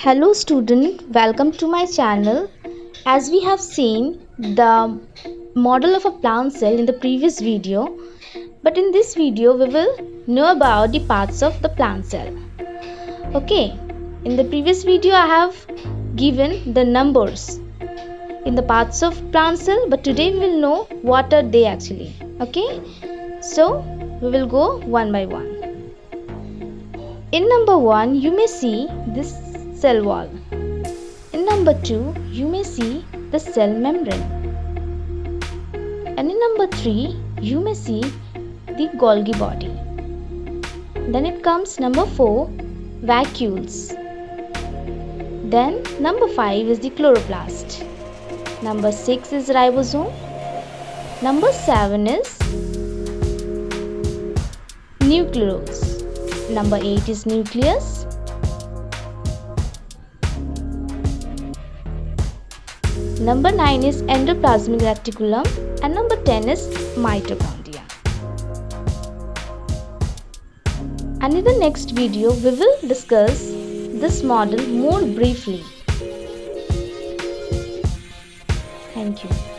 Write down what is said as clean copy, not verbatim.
Hello student, welcome to my channel. As we have seen the model of a plant cell in the previous video, but in this video we will know about the parts of the plant cell. Okay, in the previous video I have given the numbers in the parts of plant cell, but today we will know what are they actually. Okay, so we will go one by one. In number 1 you may see this cell wall. In number 2, you may see the cell membrane. And in number 3, you may see the Golgi body. Then it comes number 4, vacuoles. Then number 5 is the chloroplast. Number 6 is ribosome. Number 7 is nucleolus. Number 8 is nucleus. Number 9 is endoplasmic reticulum and number 10 is mitochondria. And in the next video we will discuss this model more briefly. Thank you.